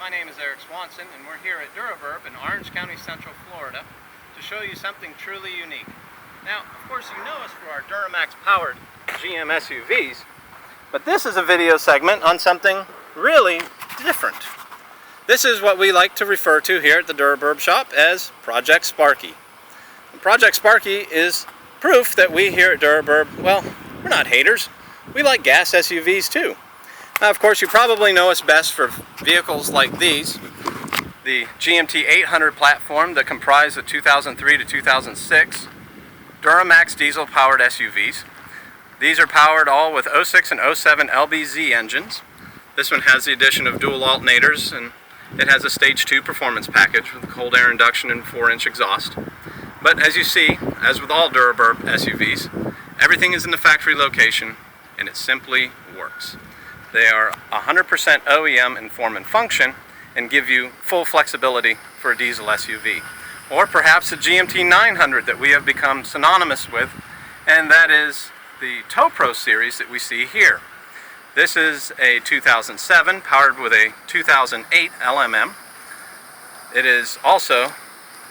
My name is Eric Swanson, and we're here at DuraBurb in Orange County, Central Florida to show you something truly unique. Now, of course, you know us for our Duramax-powered GM SUVs, but this is a video segment on something really different. This is what we like to refer to here at the DuraBurb shop as Project Sparky. And Project Sparky is proof that we here at DuraBurb, well, we're not haters. We like gas SUVs too. Now, of course, you probably know us best for vehicles like these, the GMT 800 platform that comprise the 2003 to 2006 Duramax diesel-powered SUVs. These are powered all with 06 and 07 LBZ engines. This one has the addition of dual alternators, and it has a Stage 2 performance package with cold air induction and 4-inch exhaust. But as you see, as with all DuraBurb SUVs, everything is in the factory location, and it simply works. They are 100% OEM in form and function and give you full flexibility for a diesel SUV. Or perhaps a GMT 900 that we have become synonymous with, and that is the Tow Pro series that we see here. This is a 2007 powered with a 2008 LMM. It is also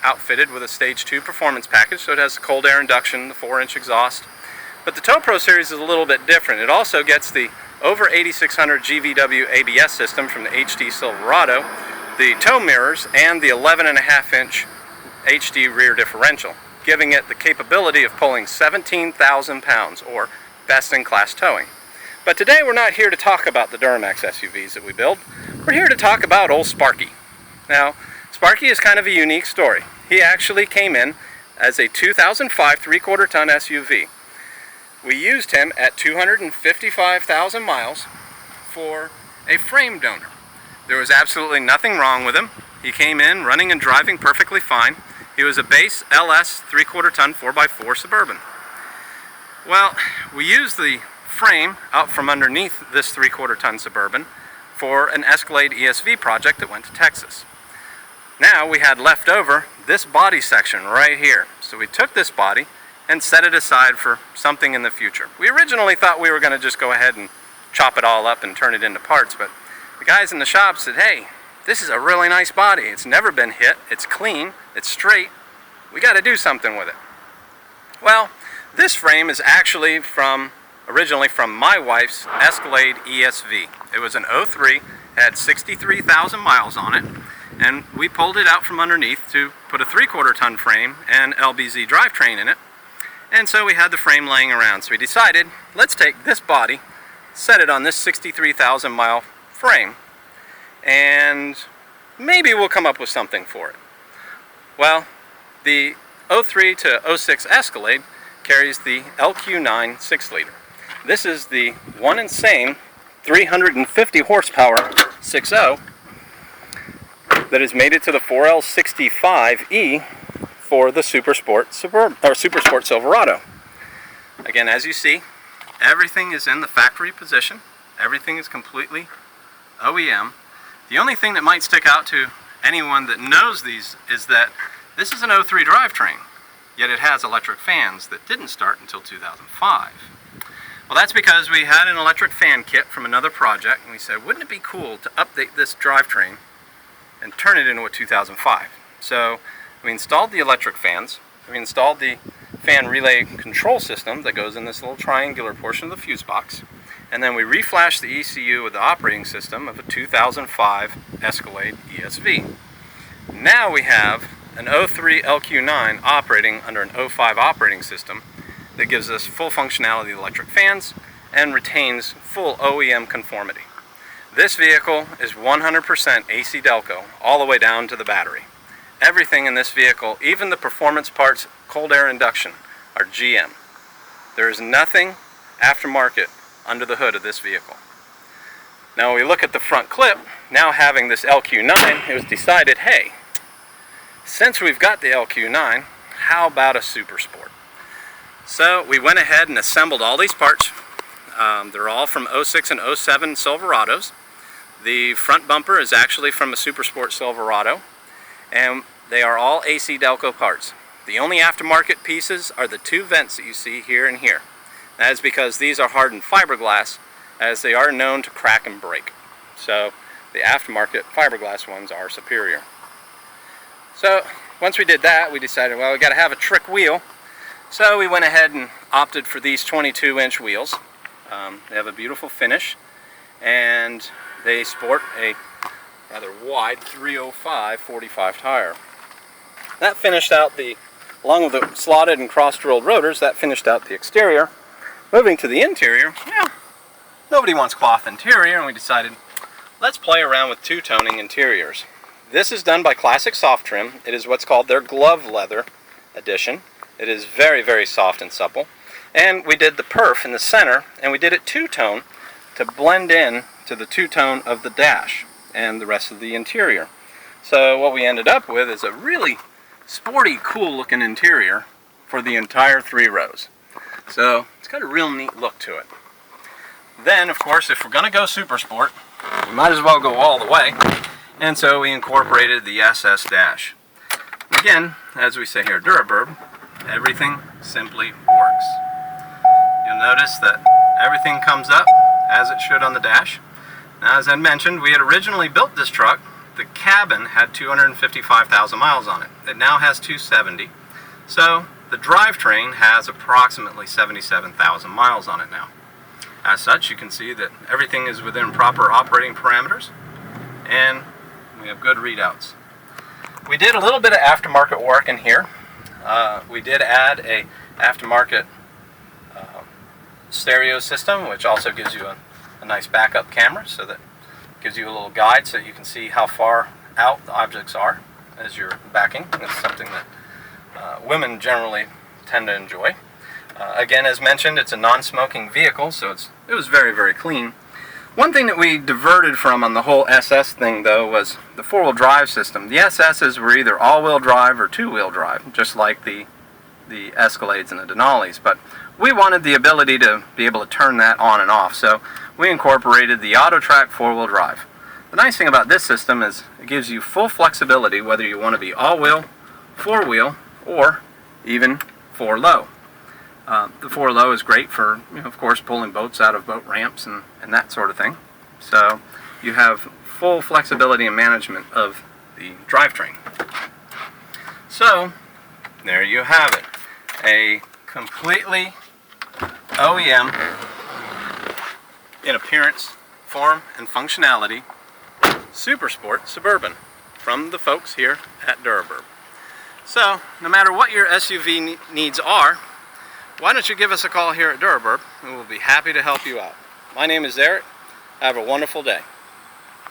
outfitted with a Stage 2 performance package, so it has the cold air induction, the 4-inch exhaust. But the Tow Pro series is a little bit different. It also gets the over 8600 GVW ABS system from the HD Silverado, the tow mirrors, and the 11.5-inch HD rear differential, giving it the capability of pulling 17,000 pounds, or best-in-class towing. But today we're not here to talk about the Duramax SUVs that we build. We're here to talk about old Sparky. Now, Sparky is kind of a unique story. He actually came in as a 2005 3/4-ton SUV. We used him at 255,000 miles for a frame donor. There was absolutely nothing wrong with him. He came in running and driving perfectly fine. He was a base LS 3/4-ton 4x4 Suburban. Well, we used the frame out from underneath this 3/4-ton Suburban for an Escalade ESV project that went to Texas. Now we had left over this body section right here. So we took this body and set it aside for something in the future. We originally thought we were going to just go ahead and chop it all up and turn it into parts, but the guys in the shop said, hey, this is a really nice body. It's never been hit. It's clean. It's straight. We got to do something with it. Well, this frame is actually originally from my wife's Escalade ESV. It was an 03, had 63,000 miles on it, and we pulled it out from underneath to put a 3/4-ton frame and LBZ drivetrain in it. And so we had the frame laying around. So we decided, let's take this body, set it on this 63,000 mile frame, and maybe we'll come up with something for it. Well, the 03 to 06 Escalade carries the LQ9 6-liter. This is the one and same 350 horsepower 6.0 that has made it to the 4L65E for the Super Sport Silverado. Again, as you see, everything is in the factory position. Everything is completely OEM. The only thing that might stick out to anyone that knows these is that this is an 03 drivetrain, yet it has electric fans that didn't start until 2005. Well, that's because we had an electric fan kit from another project, and we said, wouldn't it be cool to update this drivetrain and turn it into a 2005? So we installed the electric fans, we installed the fan relay control system that goes in this little triangular portion of the fuse box, and then we reflashed the ECU with the operating system of a 2005 Escalade ESV. Now we have an 03 LQ9 operating under an 05 operating system that gives us full functionality of the electric fans and retains full OEM conformity. This vehicle is 100% AC Delco all the way down to the battery. Everything in this vehicle, even the performance parts, cold air induction, are GM. There is nothing aftermarket under the hood of this vehicle. Now when we look at the front clip, now having this LQ9, it was decided, hey, since we've got the LQ9, how about a Super Sport? So we went ahead and assembled all these parts. They're all from 06 and 07 Silverados. The front bumper is actually from a Super Sport Silverado, and they are all AC Delco parts. The only aftermarket pieces are the two vents that you see here and here. That is because these are hardened fiberglass, as they are known to crack and break. So the aftermarket fiberglass ones are superior. So once we did that, we decided, well, we got to have a trick wheel. So we went ahead and opted for these 22-inch wheels. They have a beautiful finish, and they sport a rather wide 305 45 tire. That finished out along with the slotted and cross-drilled rotors, that finished out the exterior. Moving to the interior, well, nobody wants cloth interior, and we decided, let's play around with two-toning interiors. This is done by Classic Soft Trim. It is what's called their glove leather edition. It is very, very soft and supple. And we did the perf in the center, and we did it two-tone to blend in to the two-tone of the dash and the rest of the interior. So what we ended up with is a really sporty, cool-looking interior for the entire 3 rows. So it's got a real neat look to it. Then, of course, if we're going to go super sport, we might as well go all the way. And so we incorporated the SS dash. Again, as we say here, DuraBurb, everything simply works. You'll notice that everything comes up as it should on the dash. Now, as I mentioned, we had originally built this truck. The cabin had 255,000 miles on it. It now has 270. So the drivetrain has approximately 77,000 miles on it now. As such, you can see that everything is within proper operating parameters, and we have good readouts. We did a little bit of aftermarket work in here. We did add a aftermarket stereo system, which also gives you a nice backup camera, so that gives you a little guide so that you can see how far out the objects are as you're backing. It's something that women generally tend to enjoy. Again, as mentioned, it's a non-smoking vehicle, so it was very, very clean. One thing that we diverted from on the whole SS thing, though, was the four-wheel drive system. The SS's were either all-wheel drive or two-wheel drive, just like the Escalades and the Denali's. But we wanted the ability to be able to turn that on and off, so we incorporated the AutoTrack four-wheel drive. The nice thing about this system is it gives you full flexibility whether you want to be all-wheel, four-wheel, or even four-low. The 4-low is great for, of course, pulling boats out of boat ramps and that sort of thing. So you have full flexibility and management of the drivetrain. So there you have it. A completely OEM in appearance, form, and functionality Super Sport Suburban from the folks here at DuraBurb. So no matter what your SUV needs are, why don't you give us a call here at DuraBurb, and we'll be happy to help you out. My name is Eric. Have a wonderful day.